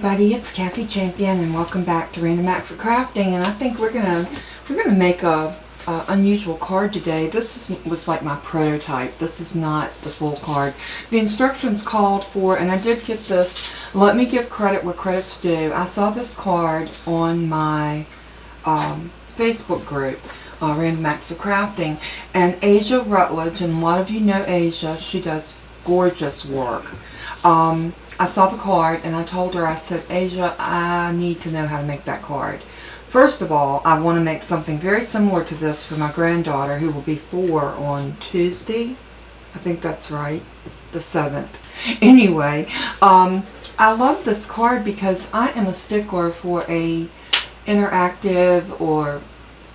everybody, it's Kathy Champion and welcome back to Random Acts of Crafting. And I think we're gonna make a unusual card today. This was like my prototype. This is not the full card. The instructions called for, and I did get this. Let me give credit where credit's due. I saw this card on my Facebook group, Random Acts of Crafting, and Asia Rutledge, and a lot of you know Asia. She does gorgeous work. I saw the card and I told her, I said, Asia, I need to know how to make that card. First of all, I want to make something very similar to this for my granddaughter, who will be 4 on Tuesday. I think that's right, the 7th. Anyway, I love this card because I am a stickler for a interactive or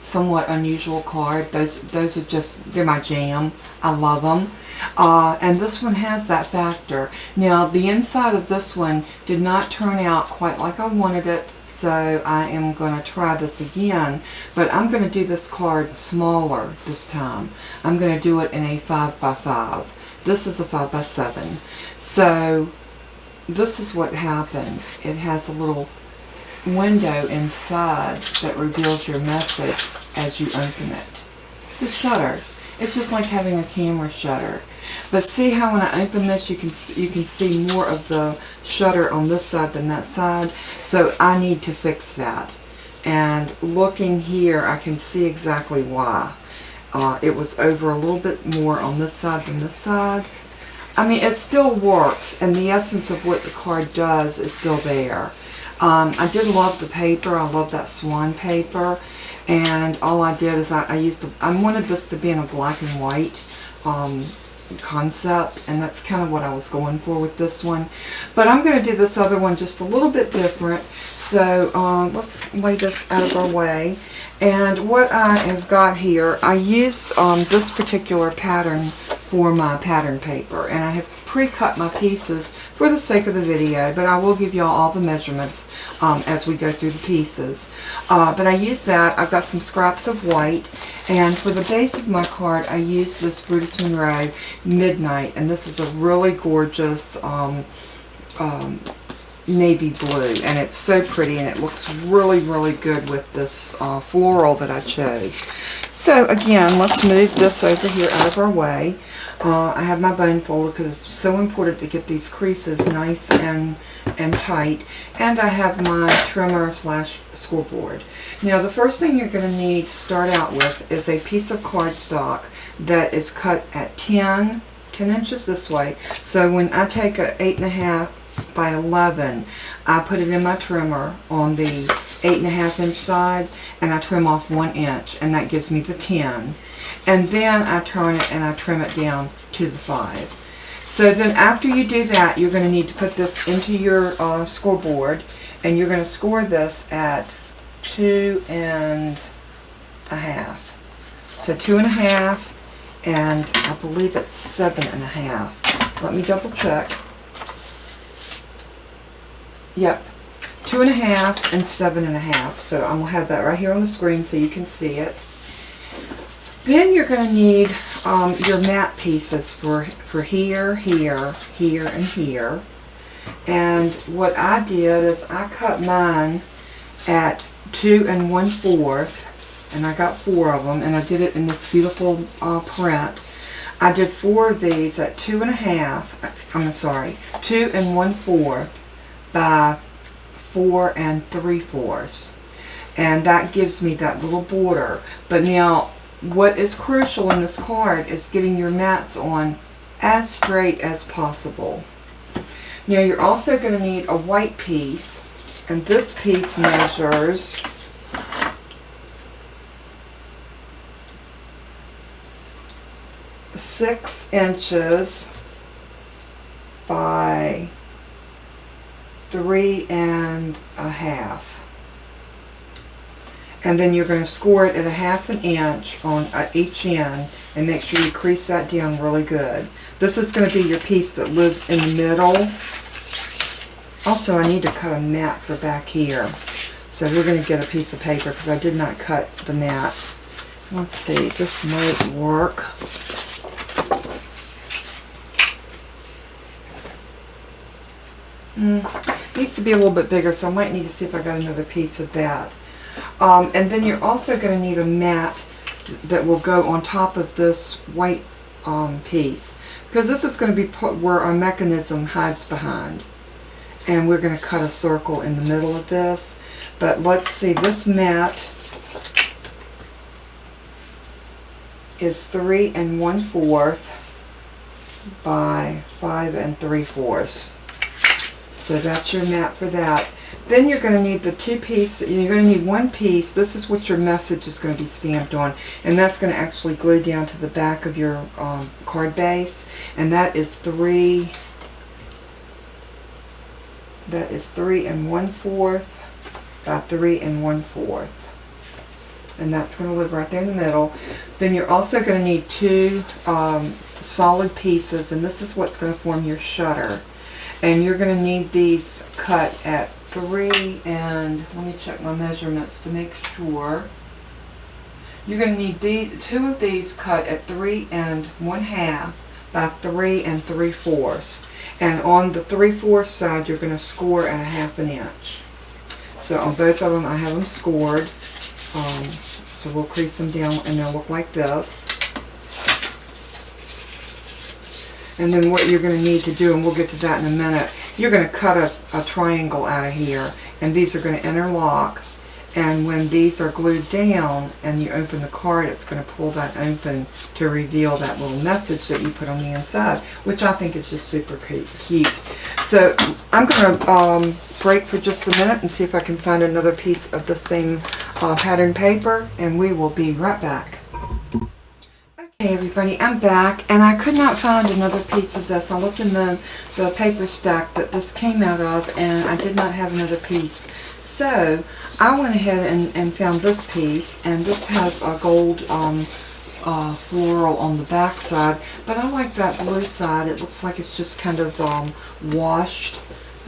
somewhat unusual card. Those are just, they're my jam. I love them. And this one has that factor. Now, the inside of this one did not turn out quite like I wanted it, so I am going to try this again, but I'm going to do this card smaller this time. I'm going to do it in a 5x5. This is a 5x7. So, this is what happens. It has a little window inside that reveals your message as you open it. It's a shutter. It's just like having a camera shutter. But see how when I open this, you can see more of the shutter on this side than that side. So I need to fix that. And looking here, I can see exactly why. It was over a little bit more on this side than this side. I mean, it still works, and the essence of what the card does is still there. I did love the paper. I love that swan paper. And all I did is I wanted this to be in a black and white concept, and that's kind of what I was going for with this one. But I'm going to do this other one just a little bit different. So let's lay this out of our way. And what I have got here, I used this particular pattern for my pattern paper, and I have pre-cut my pieces for the sake of the video, but I will give y'all all the measurements as we go through the pieces. But I used that. I've got some scraps of white, and for the base of my card I used this Brutus Monroe Midnight, and this is a really gorgeous navy blue, and it's so pretty, and it looks really, really good with this floral that I chose. So again, let's move this over here out of our way. I have my bone folder because it's so important to get these creases nice and tight, and I have my trimmer slash scoreboard. Now, the first thing you're going to need to start out with is a piece of cardstock that is cut at 10 inches this way. So when I take a 8.5 by 11, I put it in my trimmer on the 8.5 inch side, and I trim off 1 inch, and that gives me the 10. And then I turn it and I trim it down to the 5. So then after you do that, you're going to need to put this into your scoreboard, and you're going to score this at 2.5. So 2.5, and I believe it's 7.5. Let me double check. Yep, 2.5 and 7.5. So I'm going to have that right here on the screen so you can see it. Then you're going to need your mat pieces for here, here, here, and here. And what I did is I cut mine at 2 1/4, and I got 4 of them, and I did it in this beautiful print. I did 4 of these at 2.5. I'm sorry, 2 1/4 by 4 3/4, and that gives me that little border. But now, what is crucial in this card is getting your mats on as straight as possible. Now, you're also going to need a white piece, and this piece measures 6 inches by 3.5. And then you're going to score it at 1/2 inch on each end, and make sure you crease that down really good. This is going to be your piece that lives in the middle. Also, I need to cut a mat for back here. So we're going to get a piece of paper because I did not cut the mat. Let's see, this might work. These needs to be a little bit bigger, so I might need to see if I got another piece of that. And then you're also going to need a mat that will go on top of this white piece, because this is going to be put where our mechanism hides behind. And we're going to cut a circle in the middle of this. But let's see, this mat is 3 1/4 by 5 3/4. So that's your mat for that. Then you're going to need the two pieces. You're going to need one piece. This is what your message is going to be stamped on, and that's going to actually glue down to the back of your card base. And that is 3 1/4 by 3 1/4. And that's going to live right there in the middle. Then you're also going to need two solid pieces, and this is what's going to form your shutter. And you're going to need these cut at 3 and, let me check my measurements to make sure. You're going to need two of these cut at 3 1/2 by 3 3/4. And on the 3/4 side, you're going to score at 1/2 inch. So on both of them, I have them scored. So we'll crease them down, and they'll look like this. And then what you're going to need to do, and we'll get to that in a minute, you're going to cut a triangle out of here, and these are going to interlock. And when these are glued down and you open the card, it's going to pull that open to reveal that little message that you put on the inside, which I think is just super cute. So I'm going to break for just a minute and see if I can find another piece of the same pattern paper, and we will be right back. Hey everybody, I'm back, and I could not find another piece of this. I looked in the paper stack that this came out of, and I did not have another piece. So I went ahead and found this piece, and this has a gold floral on the back side, but I like that blue side. It looks like it's just kind of washed.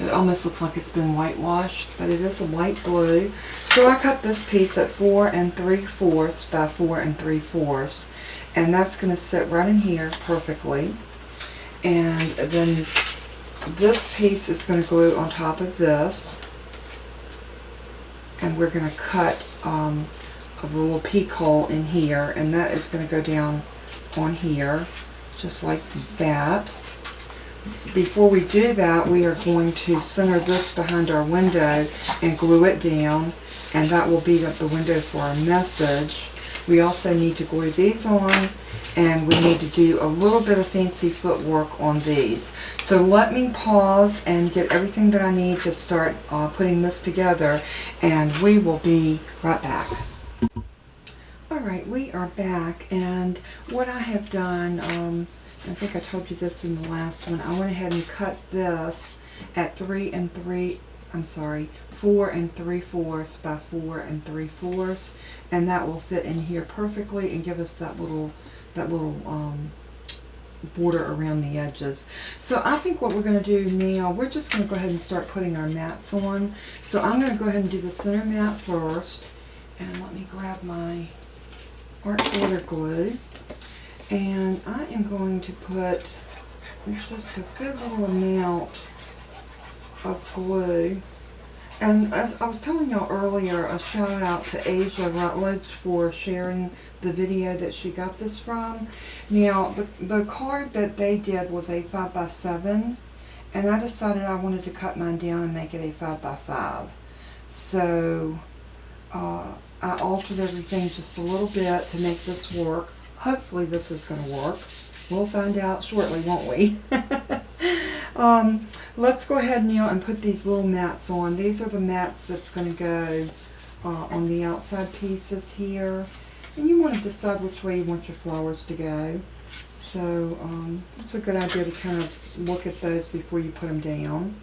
It almost looks like it's been whitewashed, but it is a light blue. So I cut this piece at 4 3/4 by 4 3/4. And that's going to sit right in here perfectly. And then this piece is going to glue on top of this. And we're going to cut a little peek hole in here. And that is going to go down on here, just like that. Before we do that, we are going to center this behind our window and glue it down. And that will be the window for our message. We also need to glue these on, and we need to do a little bit of fancy footwork on these. So let me pause and get everything that I need to start putting this together, and we will be right back. Alright, we are back, and what I have done, I think I told you this in the last one, I went ahead and cut this at 4 3/4 by 4 3/4, and that will fit in here perfectly and give us that little border around the edges. So I think what we're going to do now, we're just going to go ahead and start putting our mats on. So I'm going to go ahead and do the center mat first, and let me grab my art border glue, and I am going to put just a good little amount of glue. And as I was telling y'all earlier, a shout out to Asia Rutledge for sharing the video that she got this from. Now, the card that they did was a 5x7, and I decided I wanted to cut mine down and make it a 5x5. So I altered everything just a little bit to make this work. Hopefully this is going to work. We'll find out shortly, won't we? Let's go ahead now and put these little mats on. These are the mats that's going to go on the outside pieces here. And you want to decide which way you want your flowers to go. So it's a good idea to kind of look at those before you put them down.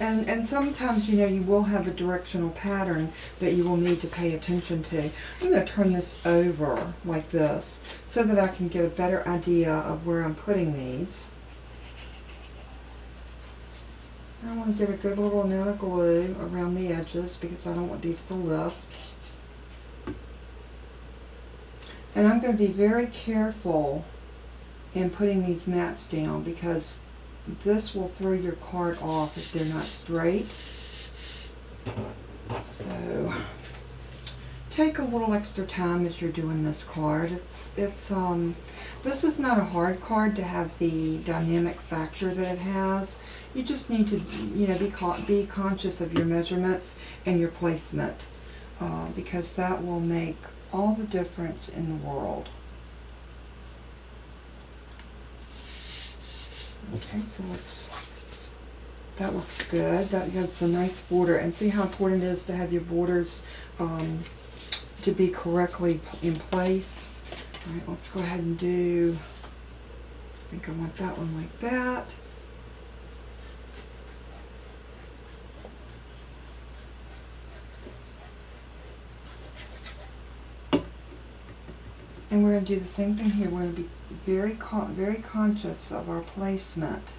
And sometimes, you know, you will have a directional pattern that you will need to pay attention to. I'm going to turn this over like this so that I can get a better idea of where I'm putting these. I want to get a good little amount of glue around the edges because I don't want these to lift. And I'm going to be very careful in putting these mats down because this will throw your card off if they're not straight. So take a little extra time as you're doing this card. This is not a hard card to have the dynamic factor that it has. You just need to, be conscious of your measurements and your placement, because that will make all the difference in the world. Okay, so that looks good. That gives a nice border, and see how important it is to have your borders to be correctly in place. All right, let's go ahead and do, I think I want that one like that. And we're going to do the same thing here. We're going to be very conscious of our placement.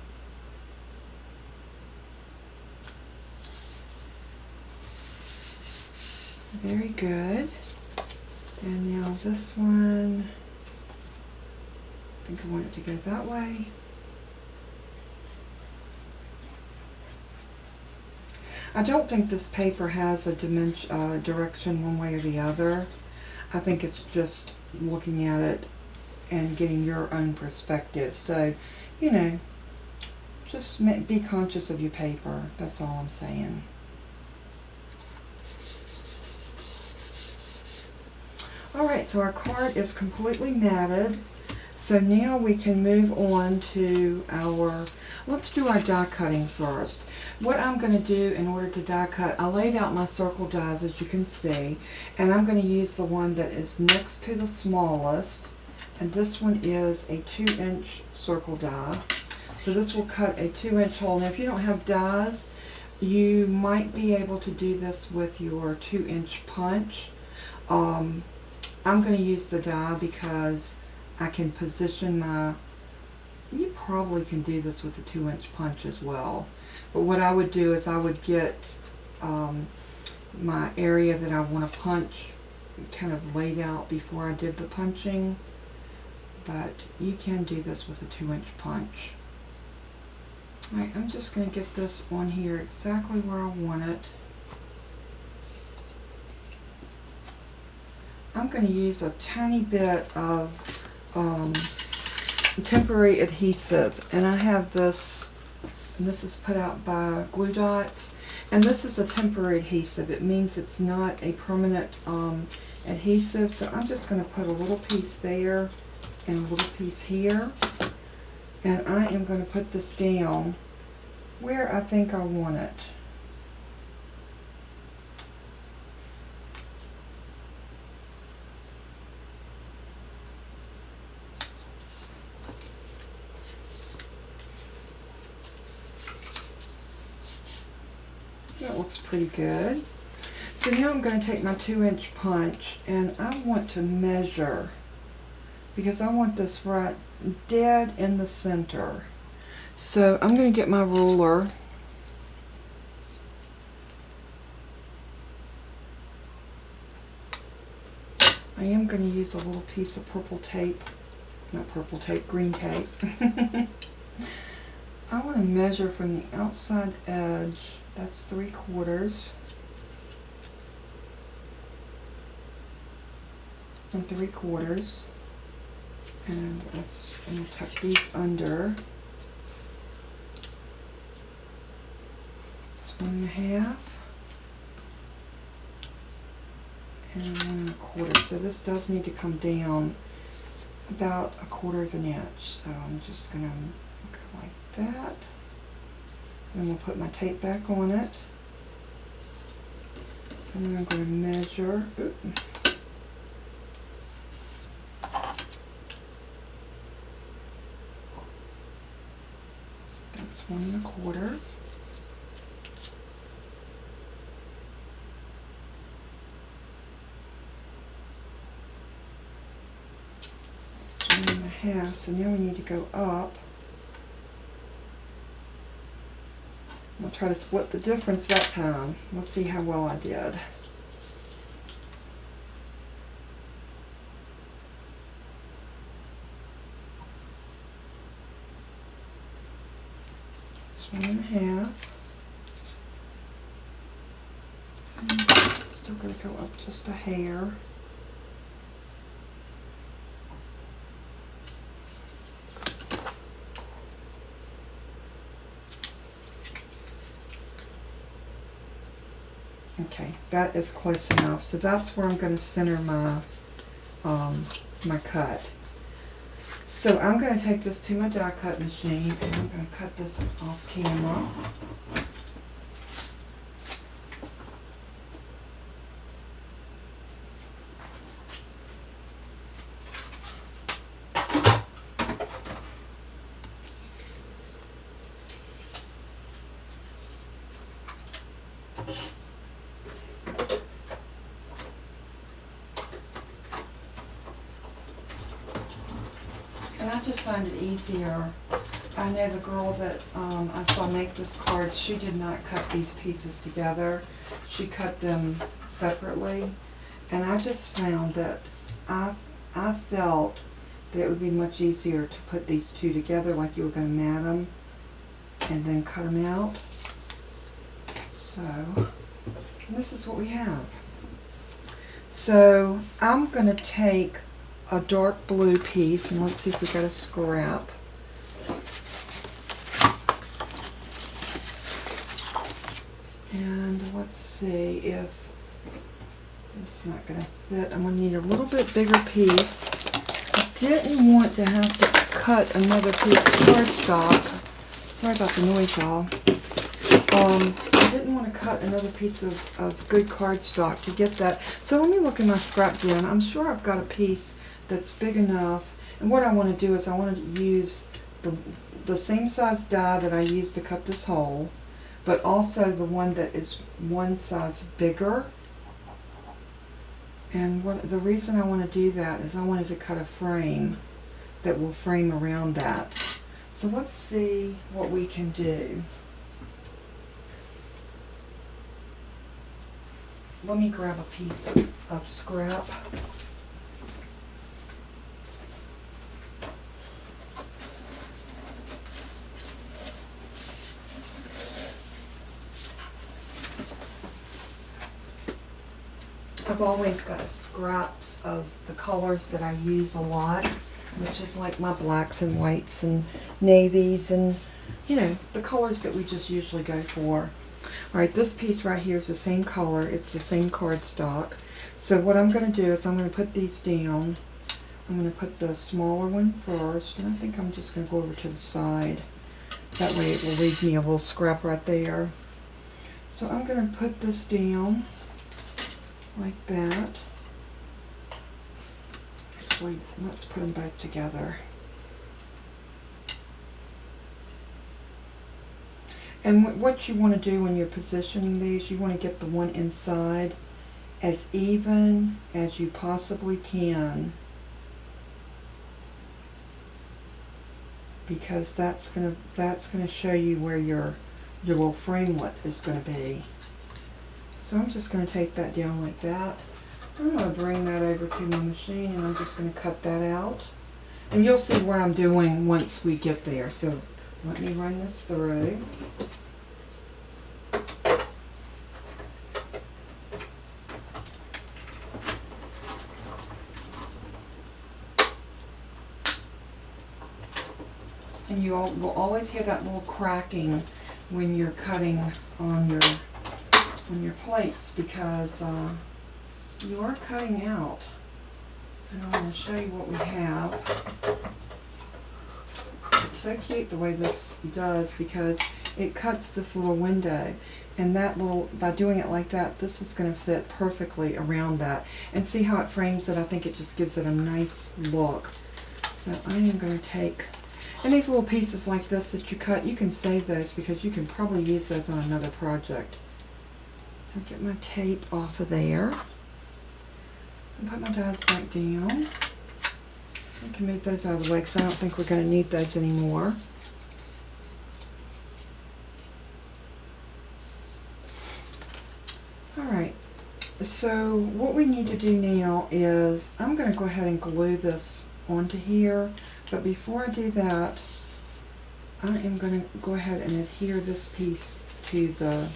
Very good. And now this one, I think I want it to go that way. I don't think this paper has a direction one way or the other. I think it's just looking at it and getting your own perspective. So, just be conscious of your paper. That's all I'm saying. Alright, so our card is completely matted. So now we can move on to let's do our die cutting first. What I'm going to do in order to die cut, I laid out my circle dies as you can see, and I'm going to use the one that is next to the smallest, and this one is a 2-inch circle die. So this will cut a 2-inch hole. Now if you don't have dies, you might be able to do this with your 2-inch punch. I'm going to use the die because I can position you probably can do this with a 2-inch punch as well. But what I would do is I would get my area that I want to punch kind of laid out before I did the punching. But you can do this with a 2-inch punch. Alright, I'm just going to get this on here exactly where I want it. I'm going to use a tiny bit of temporary adhesive, and I have this, and this is put out by Glue Dots, and this is a temporary adhesive. It means it's not a permanent adhesive, so I'm just going to put a little piece there and a little piece here, and I am going to put this down where I think I want it. That looks pretty good. So now I'm going to take my 2-inch punch, and I want to measure, because I want this right dead in the center. So I'm going to get my ruler. I am going to use a little piece of purple tape, not purple tape, green tape. I want to measure from the outside edge. That's 3/4 and 3/4, and I'm going to tuck these under. It's 1.5 and 1.25. So this does need to come down about 1/4 inch. So I'm just going to go like that. Then we'll put my tape back on it. And then I'm going to measure. That's 1.25. That's 1.5. So now we need to go up. I'll try to split the difference that time. Let's see how well I did. 1.5. Still going to go up just a hair. Okay, that is close enough. So that's where I'm going to center my my cut. So I'm going to take this to my die cut machine and I'm going to cut this off camera. And I just find it easier. I know the girl that I saw make this card, she did not cut these pieces together. She cut them separately. And I just found that I felt that it would be much easier to put these two together like you were going to mat them and then cut them out. So, and this is what we have. So I'm going to take a dark blue piece, and let's see if we got a scrap. And let's see if it's not going to fit. I'm going to need a little bit bigger piece. I didn't want to have to cut another piece of cardstock. Sorry about the noise, y'all. I didn't want to cut another piece of good cardstock to get that. So let me look in my scrap bin. I'm sure I've got a piece that's big enough. And what I want to do is I want to use the same size die that I used to cut this hole, but also the one that is one size bigger. And the reason I want to do that is I wanted to cut a frame that will frame around that. So let's see what we can do. Let me grab a piece of scrap. I've always got scraps of the colors that I use a lot, which is like my blacks and whites and navies and, you know, the colors that we just usually go for. Alright, this piece right here is the same color. It's the same cardstock. So what I'm going to do is I'm going to put these down. I'm going to put the smaller one first, and I think I'm just going to go over to the side. That way it will leave me a little scrap right there. So I'm going to put this down like that. Actually, let's put them both together. And what you want to do when you're positioning these, you want to get the one inside as even as you possibly can, because that's gonna show you where your little framelit is going to be. So I'm just going to take that down like that. I'm going to bring that over to my machine and I'm just going to cut that out. And you'll see what I'm doing once we get there. So let me run this through. And you will always hear that little cracking when you're cutting on your plates, because you are cutting out. And I'm going to show you what we have. It's so cute the way this does, because it cuts this little window, and that little, by doing it like that, this is going to fit perfectly around that. And see how it frames it? I think it just gives it a nice look. So I am going to take, and these little pieces like this that you cut, you can save those because you can probably use those on another project. So get my tape off of there and put my dies back down. I can move those out of the way because I don't think we're going to need those anymore. Alright, so what we need to do now is I'm going to go ahead and glue this onto here, but before I do that, I am going to go ahead and adhere this piece to the,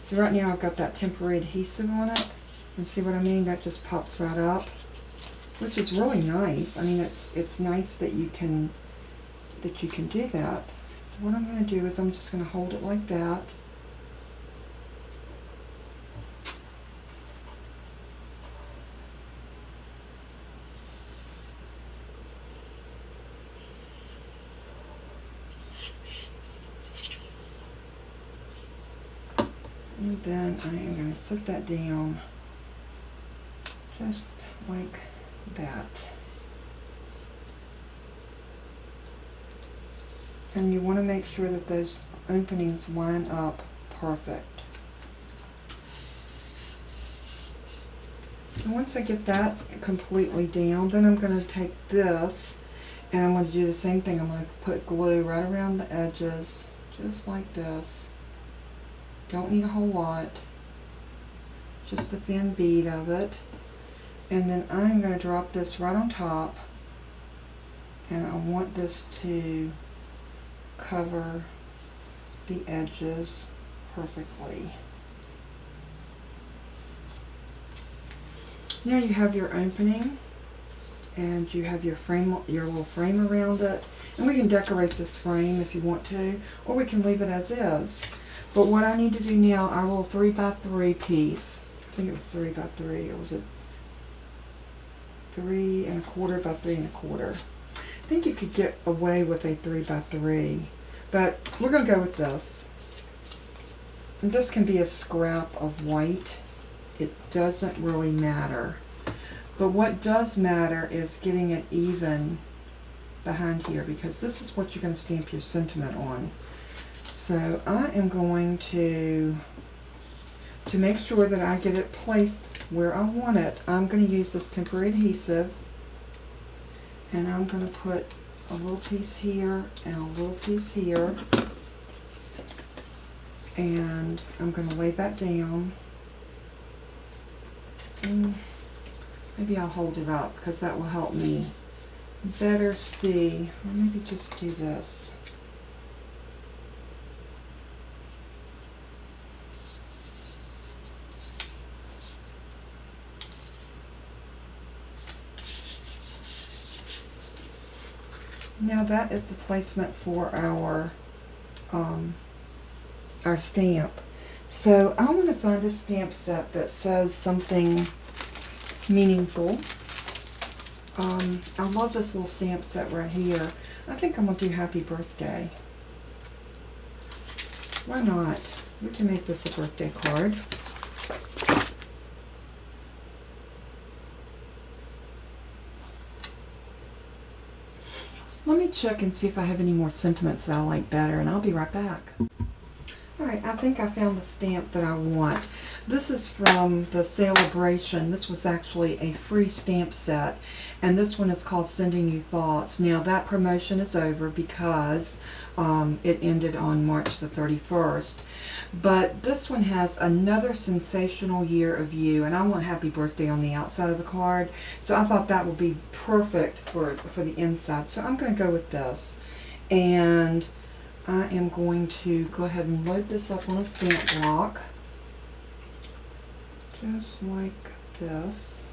so right now I've got that temporary adhesive on it, and see what I mean? That just pops right up, which is really nice. I mean, it's nice that you can do that. So what I'm going to do is I'm just going to hold it like that. And then I am going to set that down just like that. And you want to make sure that those openings line up perfect. And once I get that completely down, then I'm going to take this and I'm going to do the same thing. I'm going to put glue right around the edges, just like this. Don't need a whole lot, just a thin bead of it. And then I'm going to drop this right on top, and I want this to cover the edges perfectly. Now you have your opening, and you have your frame, your little frame around it. And we can decorate this frame if you want to, or we can leave it as is. But what I need to do now, our little 3x3 piece, I think it was 3x3, or was it 3 1/4 by 3 1/4? I think you could get away with a 3x3, but we're going to go with this. And this can be a scrap of white. It doesn't really matter. But what does matter is getting it even behind here, because this is what you're going to stamp your sentiment on. So I am going to make sure that I get it placed where I want it. I'm going to use this temporary adhesive, and I'm going to put a little piece here and a little piece here, and I'm going to lay that down. And maybe I'll hold it up because that will help me better see. Or maybe just do this. Now that is the placement for our stamp. So I want to find a stamp set that says something meaningful. I love this little stamp set right here. I think I'm going to do happy birthday. Why not? We can make this a birthday card. Let me check and see if I have any more sentiments that I like better, and I'll be right back. Alright, I think I found the stamp that I want. This is from the Celebration. This was actually a free stamp set, and this one is called Sending You Thoughts. Now that promotion is over because it ended on March the 31st. But this one has another sensational year of you, and I want happy birthday on the outside of the card. So I thought that would be perfect for the inside. So I'm going to go with this. And I am going to go ahead and load this up on a stamp block, just like this.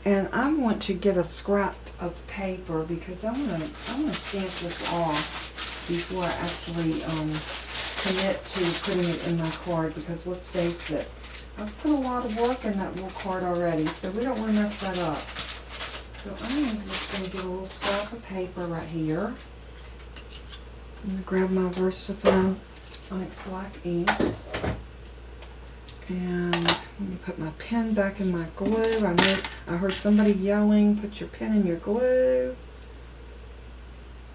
And I want to get a scrap of paper because I want to stamp this off before I actually commit to putting it in my card, because let's face it, I've put a lot of work in that little card already, so we don't want to mess that up. So I'm just going to get a little scrap of paper right here. I'm going to grab my Versafilm Onyx Black ink, and let me put my pen back in my glue. I heard somebody yelling, put your pen in your glue,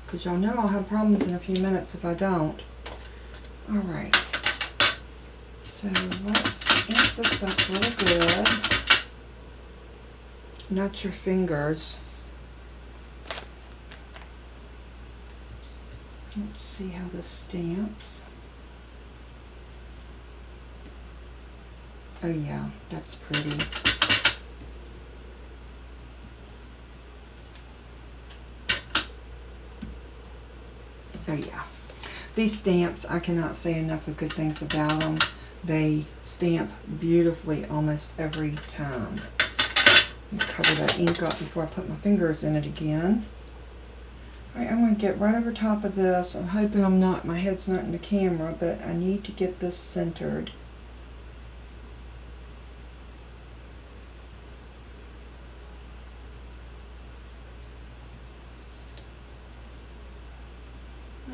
because y'all know I'll have problems in a few minutes if I don't. Alright, so let's ink this up real good. Not your fingers. Let's see how this stamps. Oh yeah, that's pretty. Oh yeah. These stamps, I cannot say enough of good things about them. They stamp beautifully almost every time. Cover that ink up before I put my fingers in it again. Alright, I'm going to get right over top of this. I'm hoping my head's not in the camera, but I need to get this centered.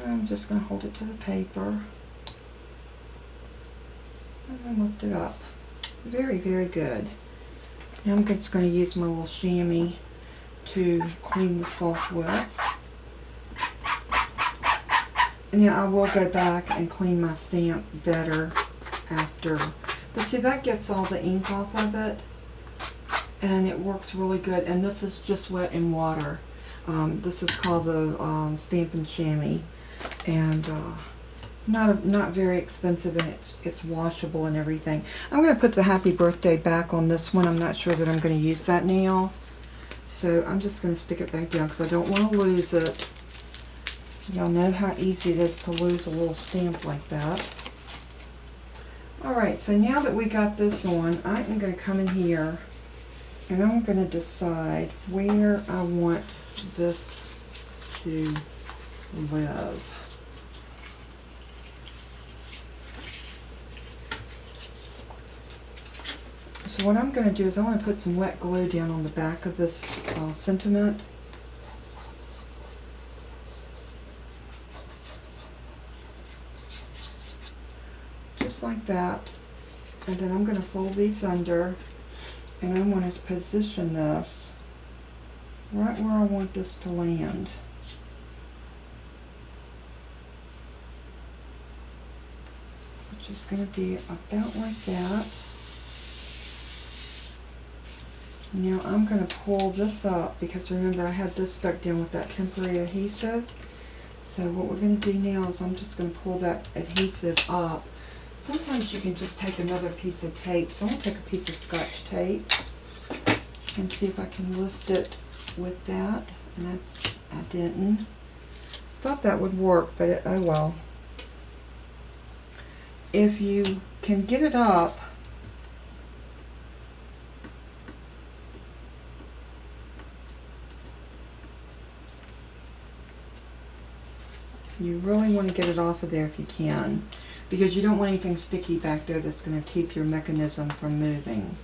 I'm just going to hold it to the paper and then lift it up. Very, very good. Now I'm just going to use my little chamois to clean this off with. And then I will go back and clean my stamp better after. But see, that gets all the ink off of it, and it works really good. And this is just wet in water. This is called the Stampin' Chamois, and not very expensive, and it's washable and everything. I'm going to put the happy birthday back on this one. I'm not sure that I'm going to use that now, so I'm just going to stick it back down because I don't want to lose it. Y'all know how easy it is to lose a little stamp like that. Alright, so now that we got this on, I am going to come in here and I'm going to decide where I want this to live. So what I'm going to do is I want to put some wet glue down on the back of this sentiment. Just like that. And then I'm going to fold these under, and I want to position this right where I want this to land. Which is going to be about like that. Now I'm going to pull this up because remember I had this stuck down with that temporary adhesive. So what we're going to do now is I'm just going to pull that adhesive up. Sometimes you can just take another piece of tape. So I'm going to take a piece of Scotch tape and see if I can lift it with that. And I didn't. Thought that would work, but oh well. If you can get it up, you really want to get it off of there if you can, because you don't want anything sticky back there that's going to keep your mechanism from moving.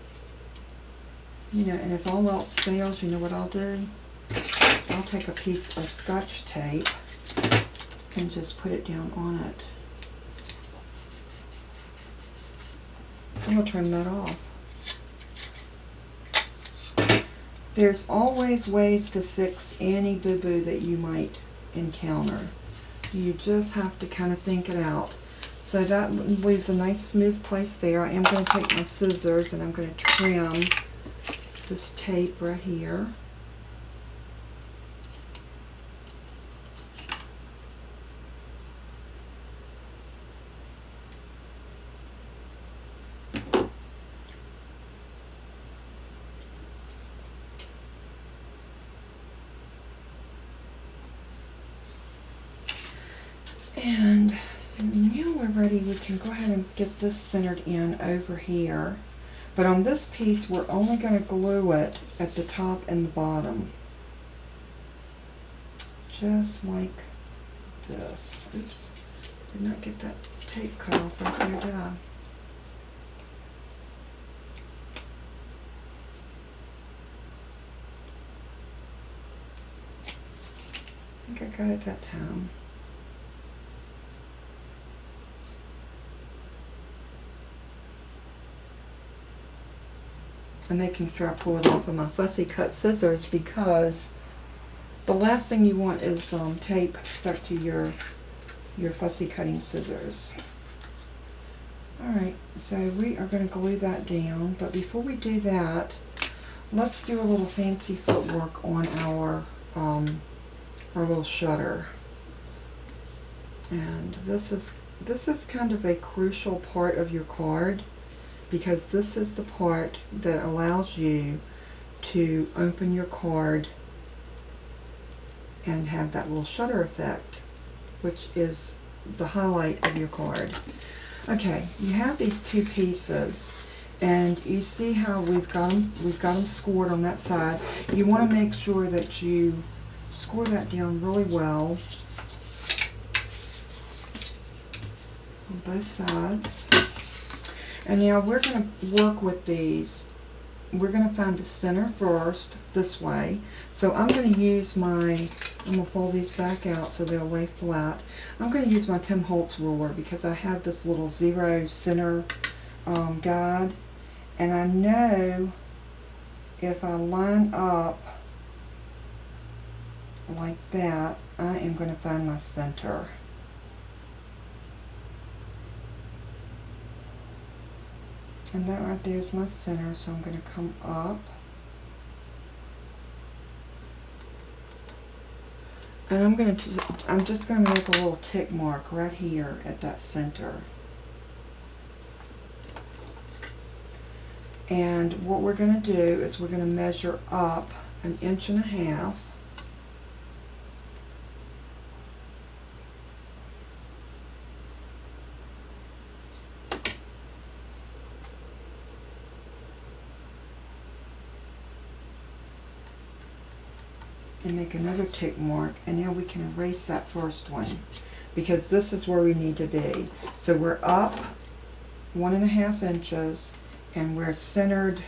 You know, and if all else fails, you know what I'll do? I'll take a piece of Scotch tape and just put it down on it. I'm going to turn that off. There's always ways to fix any boo-boo that you might encounter. You just have to kind of think it out. So that leaves a nice smooth place there. I am going to take my scissors and I'm going to trim this tape right here. And so now we're ready. We can go ahead and get this centered in over here. But on this piece, we're only going to glue it at the top and the bottom. Just like this. Oops. Did not get that tape cut off right there, did I? I think I got it that time. I'm making sure I pull it off of my fussy cut scissors because the last thing you want is tape stuck to your fussy cutting scissors. Alright, so we are going to glue that down, but before we do that, let's do a little fancy footwork on our little shutter. And this is kind of a crucial part of your card. because this is the part that allows you to open your card and have that little shutter effect, which is the highlight of your card. Okay, you have these two pieces, and you see how we've got them scored on that side. You want to make sure that you score that down really well on both sides. And now we're going to work with these. We're going to find the center first, this way. So I'm going to use I'm going to fold these back out so they'll lay flat. I'm going to use my Tim Holtz ruler because I have this little zero center guide. And I know if I line up like that, I am going to find my center. And that right there is my center, so I'm going to come up. And I'm just going to make a little tick mark right here at that center. And what we're going to do is we're going to measure up 1.5 inches. And make another tick mark, and now we can erase that first one because this is where we need to be. So we're up 1.5 inches and we're centered.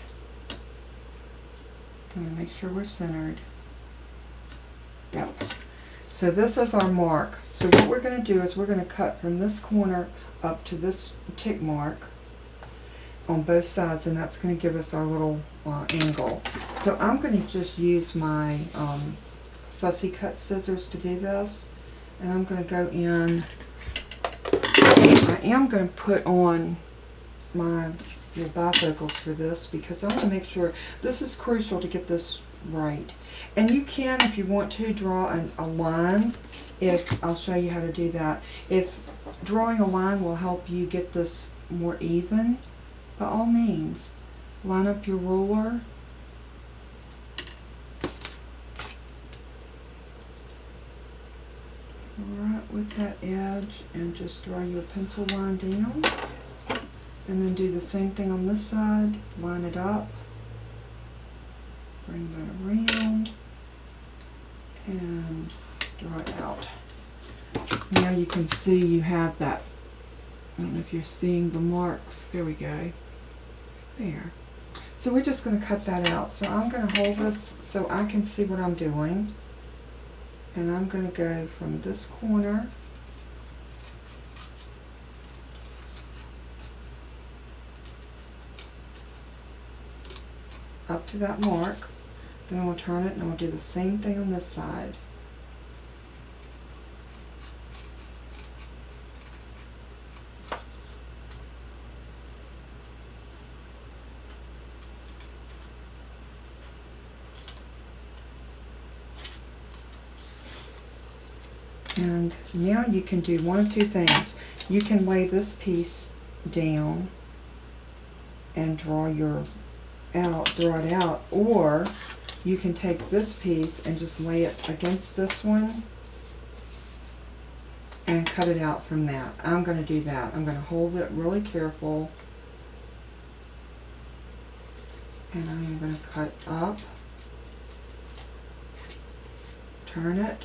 I'm going to make sure we're centered. Yep. So this is our mark. So what we're going to do is we're going to cut from this corner up to this tick mark on both sides, and that's going to give us our little angle. So I'm going to just use my fussy cut scissors to do this, and I'm going to go in. I am going to put on my bifocals for this because I want to make sure this is crucial to get this right. And you can, if you want to, draw a line. I'll show you how to do that. If drawing a line will help you get this more even, by all means, line up your ruler. Right with that edge and just draw you a pencil line down. And then do the same thing on this side. Line it up. Bring that around. And draw it out. Now you can see you have that. I don't know if you're seeing the marks. There we go. There. So we're just going to cut that out. So I'm going to hold this so I can see what I'm doing. And I'm going to go from this corner up to that mark. Then we'll turn it and we'll do the same thing on this side. And now you can do one of two things. You can lay this piece down and draw it out, or you can take this piece and just lay it against this one and cut it out from that. I'm going to do that. I'm going to hold it really careful, and I am going to cut up, turn it,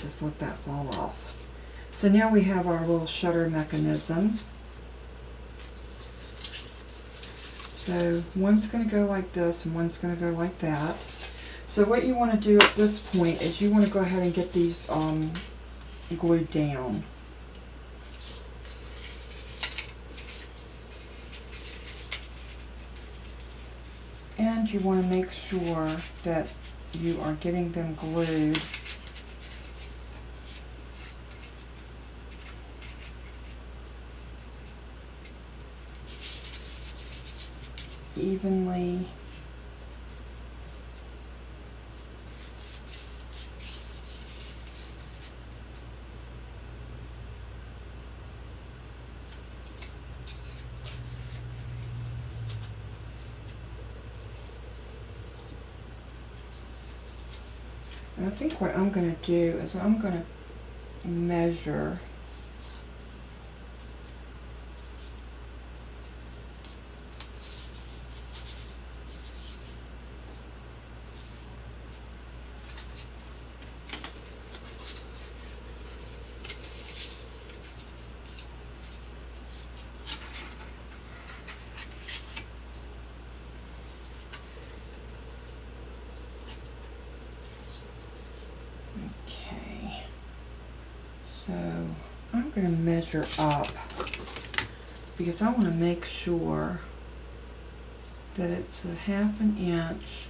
just let that fall off. So now we have our little shutter mechanisms. So one's going to go like this and one's going to go like that. So what you want to do at this point is you want to go ahead and get these glued down. And you want to make sure that you are getting them glued evenly. And I think what I'm going to do is I'm going to measure So I'm going to measure up because I want to make sure that it's a 1/2 inch .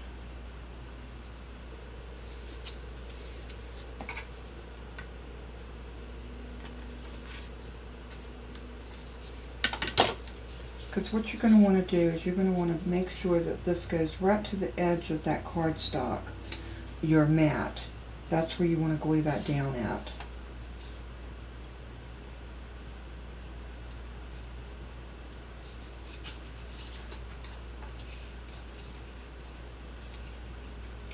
Because what you're going to want to do is you're going to want to make sure that this goes right to the edge of that cardstock, your mat. That's where you want to glue that down at.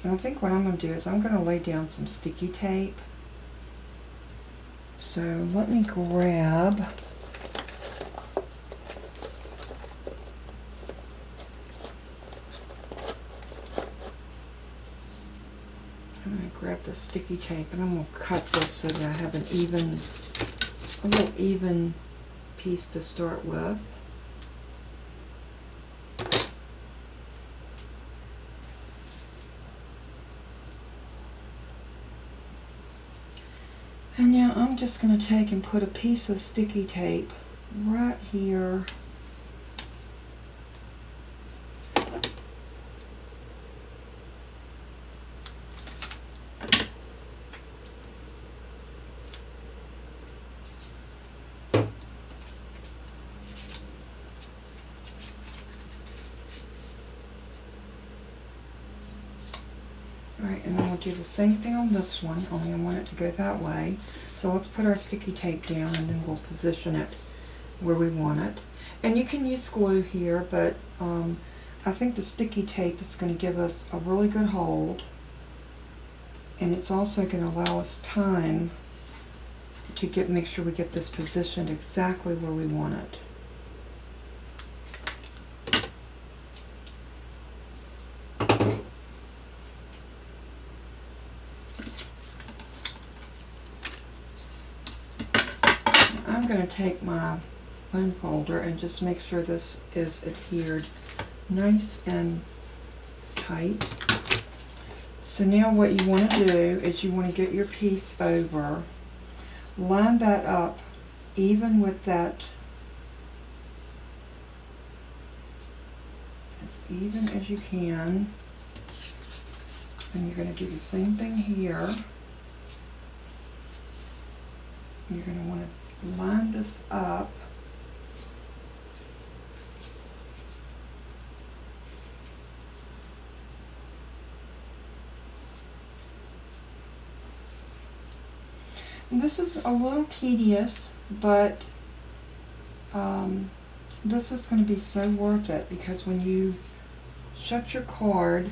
And I think what I'm going to do is I'm going to lay down some sticky tape. So let me grab the sticky tape, and I'm going to cut this so that I have a little even piece to start with. And now I'm just going to take and put a piece of sticky tape right here . Alright, and then we'll do the same thing on this one, only I want it to go that way. So let's put our sticky tape down and then we'll position it where we want it. And you can use glue here, but I think the sticky tape is going to give us a really good hold. And it's also going to allow us time to make sure we get this positioned exactly where we want it. I'm going to take my bone folder and just make sure this is adhered nice and tight. So now what you want to do is you want to get your piece over, line that up even with that, as even as you can, and you're going to do the same thing here. You're going to want to line this up . And this is a little tedious, but this is going to be so worth it, because when you shut your card,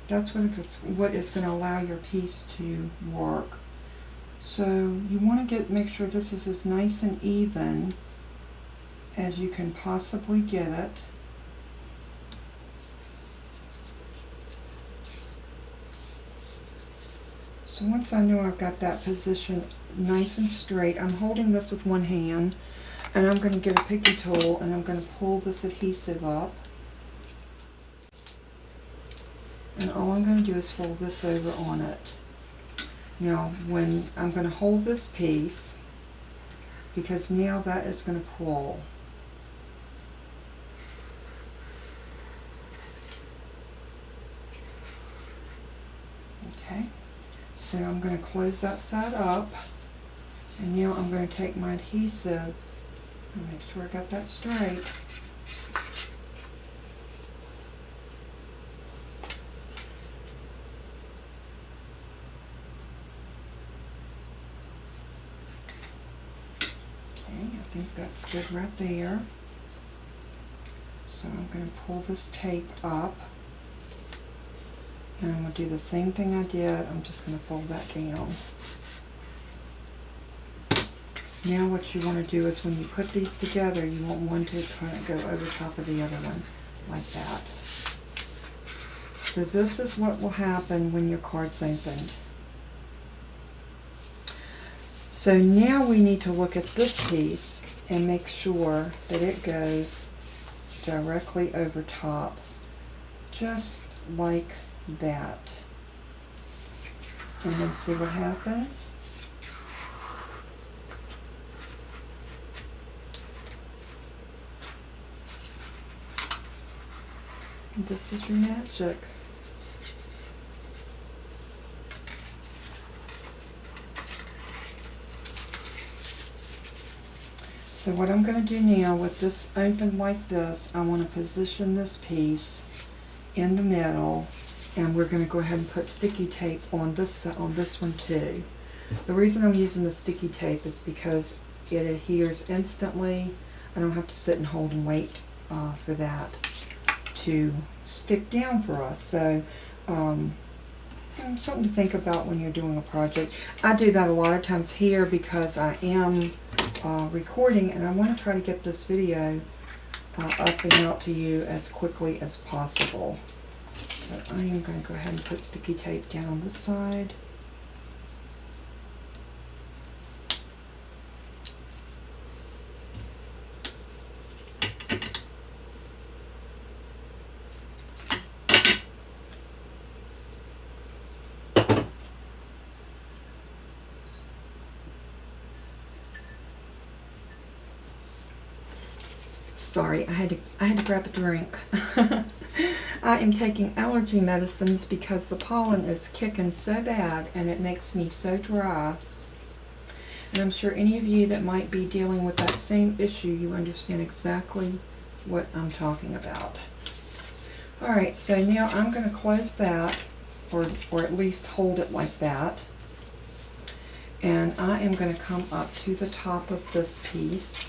that's what is going to allow your piece to work. So you want to make sure this is as nice and even as you can possibly get it. So once I know I've got that position nice and straight, I'm holding this with one hand, and I'm going to get a picky tool and I'm going to pull this adhesive up. And all I'm going to do is fold this over on it. Now, when I'm going to hold this piece, because now that is going to pull. Okay, so I'm going to close that side up, and now I'm going to take my adhesive and make sure I got that straight. that's good right there. So I'm going to pull this tape up, and I'm going to do the same thing I did. I'm just going to fold that down. Now what you want to do is when you put these together, you want one to kind of go over top of the other one, like that. So this is what will happen when your card's opened. So now we need to look at this piece and make sure that it goes directly over top, just like that. And then see what happens. This is your magic. So what I'm going to do now with this open like this, I want to position this piece in the middle, and we're going to go ahead and put sticky tape on this one too. The reason I'm using the sticky tape is because it adheres instantly. I don't have to sit and hold and wait for that to stick down for us. So something to think about when you're doing a project. I do that a lot of times here because I am recording, and I want to try to get this video up and out to you as quickly as possible. So I am going to go ahead and put sticky tape down on this side. Sorry, I had to grab a drink. I am taking allergy medicines because the pollen is kicking so bad and it makes me so dry. And I'm sure any of you that might be dealing with that same issue, you understand exactly what I'm talking about. Alright, so now I'm going to close that, or at least hold it like that. And I am going to come up to the top of this piece.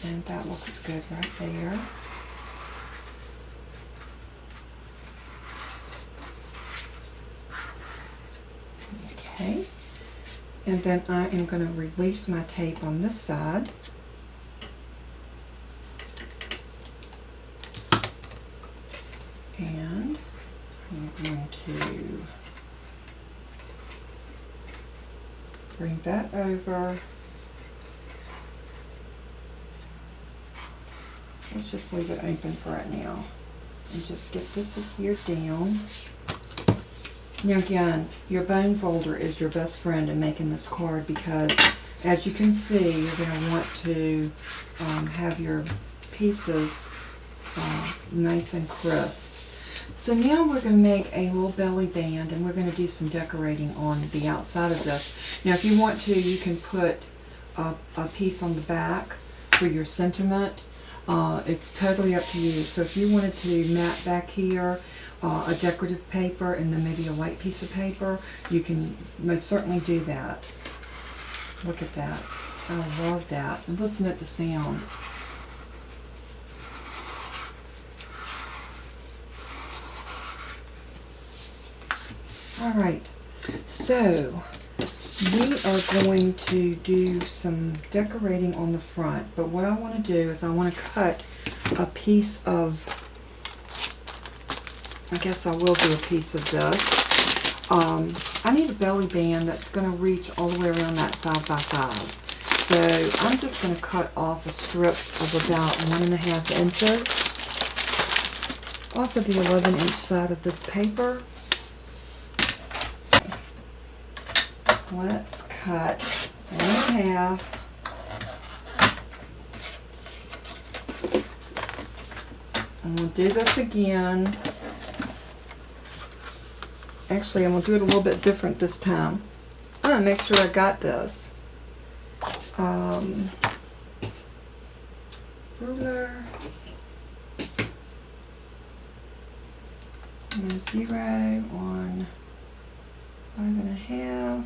And that looks good right there. Okay. And then I am going to release my tape on this side. And I'm going to bring that over. Let's just leave it open for right now and just get this adhered down. Now again, your bone folder is your best friend in making this card because, as you can see, you're going to want to have your pieces nice and crisp. So now we're going to make a little belly band, and we're going to do some decorating on the outside of this. Now if you want to, you can put a piece on the back for your sentiment. It's totally up to you. So if you wanted to mat back here a decorative paper and then maybe a white piece of paper, you can most certainly do that. Look at that. I love that. And listen at the sound. Alright, so we are going to do some decorating on the front, but what I want to do is I want to cut a piece of, I guess I will do a piece of this. I need a belly band that's going to reach all the way around that 5x5. So I'm just going to cut off a strip of about 1.5 inches off of the 11-inch side of this paper. Let's cut 1.5. And we'll do this again. Actually, I'm going to do it a little bit different this time. I'm going to make sure I got this. ruler. And a 0 on 5.5.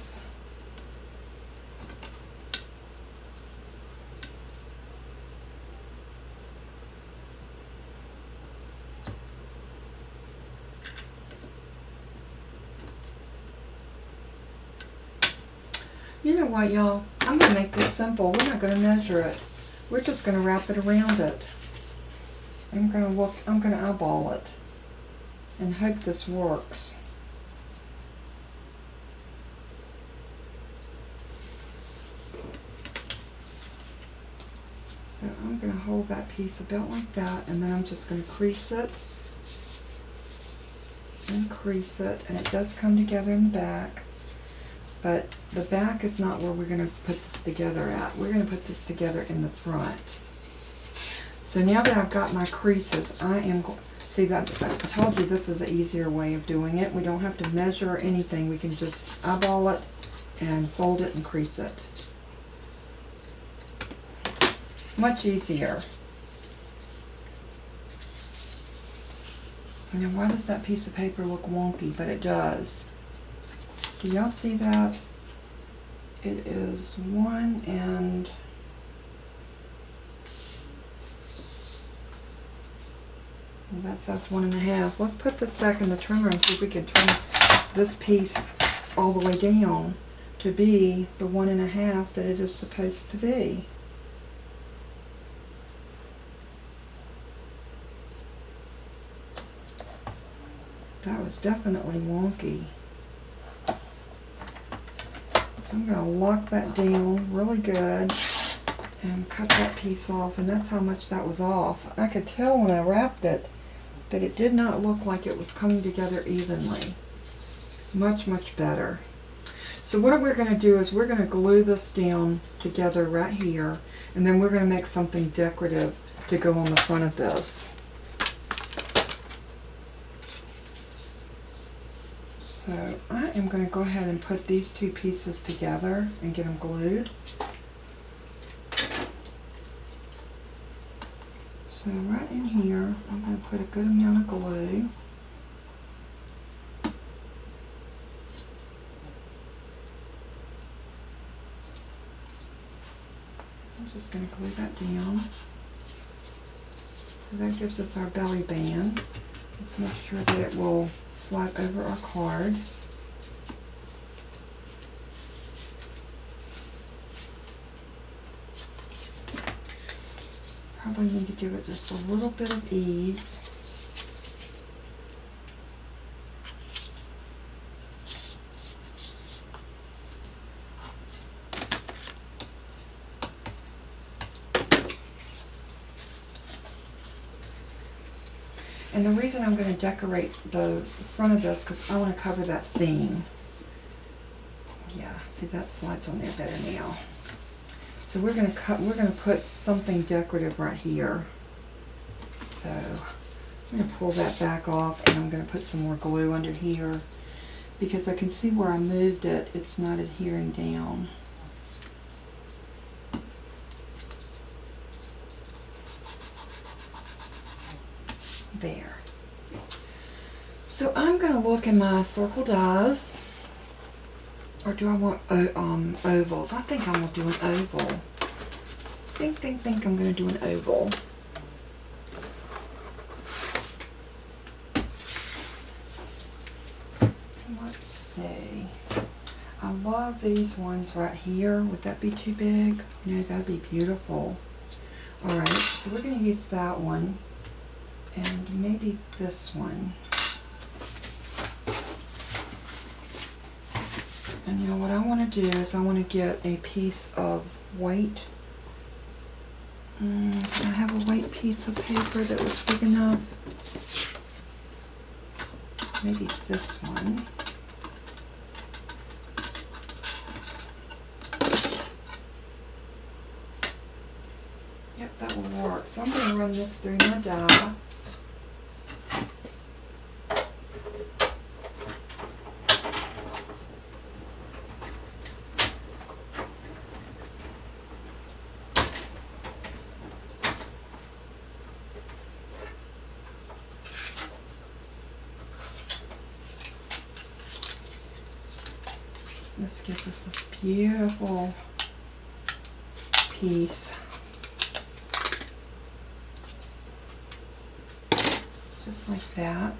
You know what, y'all? I'm going to make this simple. We're not going to measure it. We're just going to wrap it around it. I'm going to eyeball it and hope this works. So I'm going to hold that piece about like that, and then I'm just going to crease it and crease it, and it does come together in the back. But the back is not where we're going to put this together at. We're going to put this together in the front. So now that I've got my creases, I am going, see that, I told you this is an easier way of doing it. We don't have to measure or anything. We can just eyeball it and fold it and crease it. Much easier. Now why does that piece of paper look wonky? But it does. Do y'all see that? It is 1 and that's 1.5. Let's put this back in the trimmer and see if we can turn this piece all the way down to be the 1.5 that it is supposed to be. That was definitely wonky. So I'm going to lock that down really good and cut that piece off, and that's how much that was off. I could tell when I wrapped it that it did not look like it was coming together evenly. Much, much better. So what we're going to do is we're going to glue this down together right here, and then we're going to make something decorative to go on the front of this. So I am going to go ahead and put these two pieces together and get them glued. So right in here, I'm going to put a good amount of glue. I'm just going to glue that down. So that gives us our belly band. Let's make sure that it will slide over our card. Probably need to give it just a little bit of ease. And the reason I'm going to decorate the front of this, because I want to cover that seam. Yeah, see that slides on there better now. So we're going to put something decorative right here. So I'm going to pull that back off, and I'm going to put some more glue under here because I can see where I moved it, it's not adhering down. There. So I'm going to look in my circle dies, or do I want ovals? I think I'm going to do an oval. Think I'm going to do an oval. Let's see. I love these ones right here. Would that be too big? No, that'd be beautiful. Alright, so we're going to use that one. And maybe this one. And you know what I want to do is I want to get a piece of white. Can I have a white piece of paper that was big enough? Maybe this one. Yep, that will work. So I'm going to run this through my die. This gives us this beautiful piece. Just like that.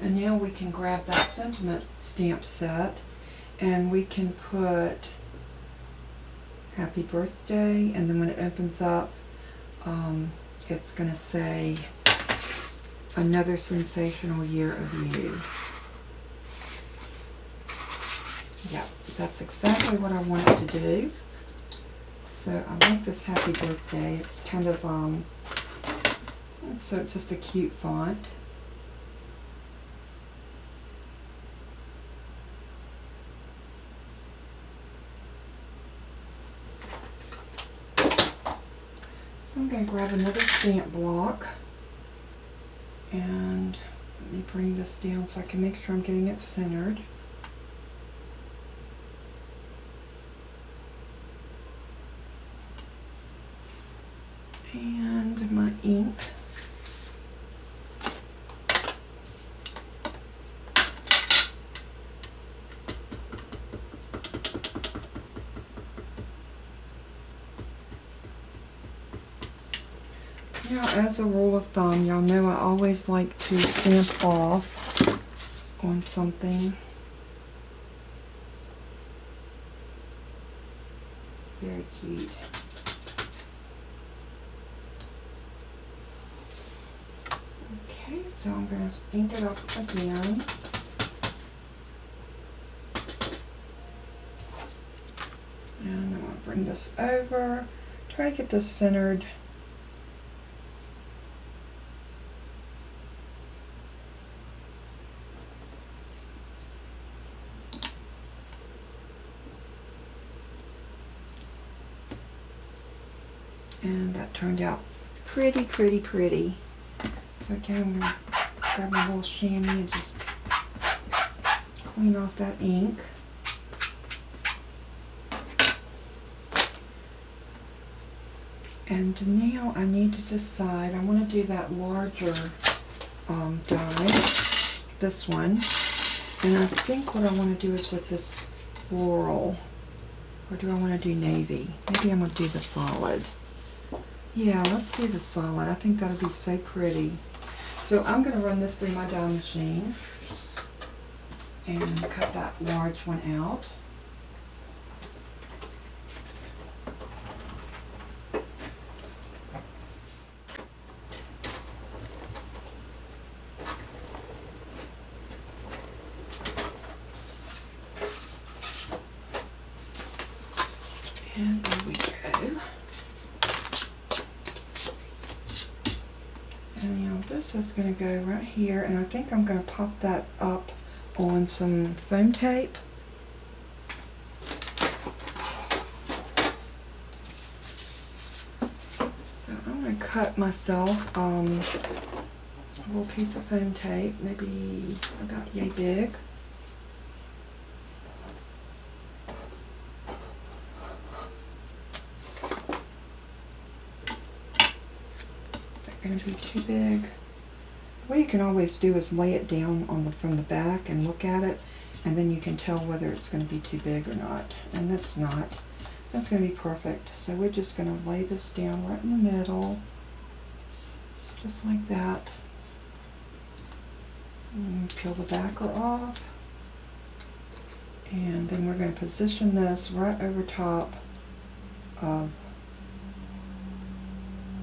And now we can grab that sentiment stamp set and we can put happy birthday, and then when it opens up, it's going to say another sensational year of you. Yeah, that's exactly what I wanted to do. So I like this happy birthday. It's kind of, so it's just a cute font. So I'm going to grab another stamp block and let me bring this down so I can make sure I'm getting it centered. And my ink. Now, as a rule of thumb, y'all know I always like to stamp off on something. Very cute. Okay, so I'm going to ink it up again. And I'm going to bring this over, try to get this centered. And that turned out pretty, pretty, pretty. So again, I'm going to grab my little chamois and just clean off that ink. And now I need to decide, I want to do that larger die, this one. And I think what I want to do is with this floral, or do I want to do navy? Maybe I'm going to do the solid. Yeah, let's do the solid. I think that'll be so pretty. So I'm going to run this through my die machine and cut that large one out. And there we go. And now this is going to go right here, and I think I'm going to pop that up on some foam tape. So I'm going to cut myself a little piece of foam tape, maybe about yay big. Going to be too big. What you can always do is lay it down on from the back and look at it, and then you can tell whether it's going to be too big or not. And that's not. That's going to be perfect. So we're just going to lay this down right in the middle, just like that. And peel the backer off, and then we're going to position this right over top of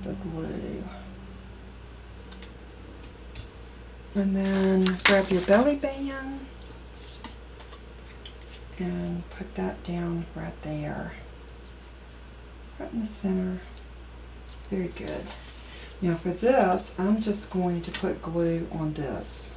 the glue. And then grab your belly band and put that down right there, right in the center. Very good. Now for this, I'm just going to put glue on this.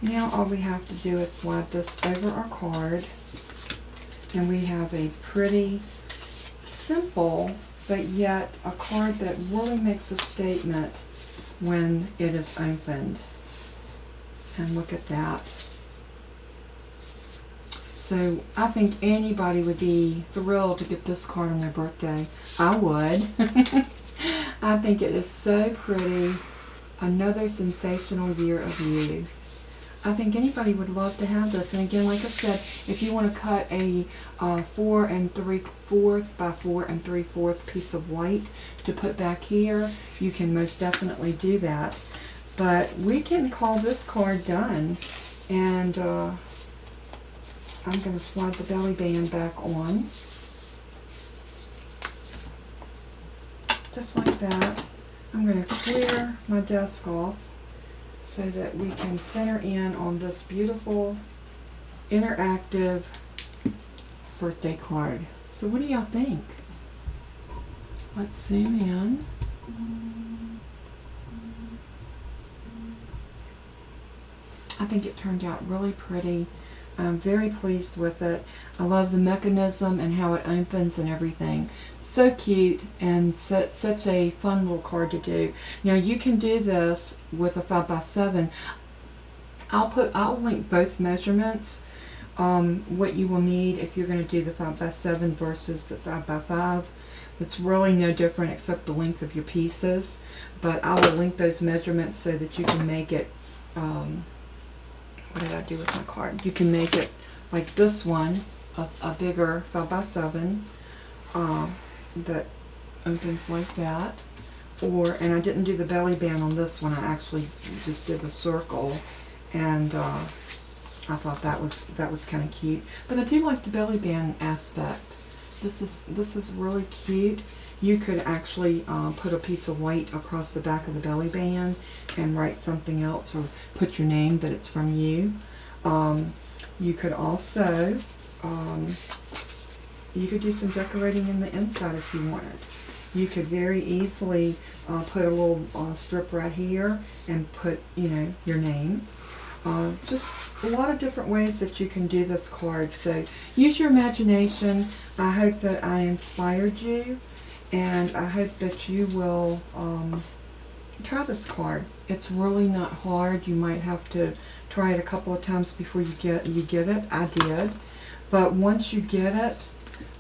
Now all we have to do is slide this over our card, and we have a pretty simple but yet a card that really makes a statement when it is opened. And look at that. So I think anybody would be thrilled to get this card on their birthday. I would. I think it is so pretty. Another sensational year of you. I think anybody would love to have this. And again, like I said, if you want to cut a 4 3/4 by 4 3/4 piece of white to put back here, you can most definitely do that. But we can call this card done. And I'm going to slide the belly band back on. Just like that. I'm going to clear my desk off so that we can center in on this beautiful interactive birthday card. So what do y'all think? Let's zoom in. I think it turned out really pretty. I'm very pleased with it. I love the mechanism and how it opens and everything. So cute and such a fun little card to do. Now you can do this with a 5x7. I'll link both measurements. What you will need if you're going to do the 5x7 versus the 5x5. It's really no different except the length of your pieces. But I will link those measurements so that you can make it. What did I do with my card? You can make it like this one, a bigger 5x7 that opens like that. And I didn't do the belly band on this one. I actually just did the circle, and I thought that was kind of cute. But I do like the belly band aspect. This is really cute. You could actually put a piece of white across the back of the belly band and write something else, or put your name that it's from you. You could also, you could do some decorating in the inside if you wanted. You could very easily put a little strip right here and put, your name. Just a lot of different ways that you can do this card. So use your imagination. I hope that I inspired you. And I hope that you will try this card. It's really not hard. You might have to try it a couple of times before you get it. I did. But once you get it,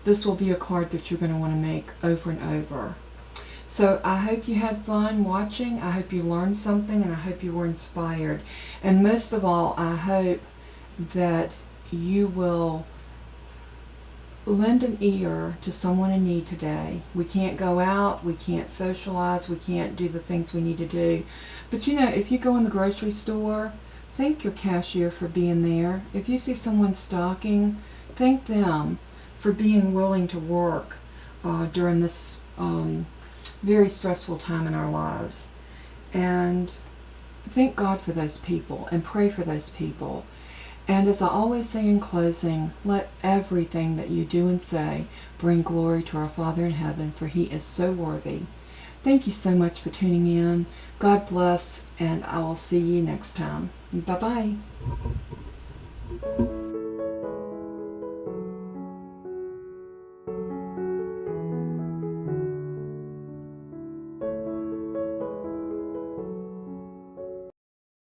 this will be a card that you're going to want to make over and over. So I hope you had fun watching. I hope you learned something, and I hope you were inspired. And most of all, I hope that you will lend an ear to someone in need today. We can't go out, we can't socialize, we can't do the things we need to do. But if you go in the grocery store, thank your cashier for being there. If you see someone stocking, thank them for being willing to work during this very stressful time in our lives. And thank God for those people and pray for those people. And as I always say in closing, let everything that you do and say bring glory to our Father in heaven, for He is so worthy. Thank you so much for tuning in. God bless, and I will see you next time. Bye-bye.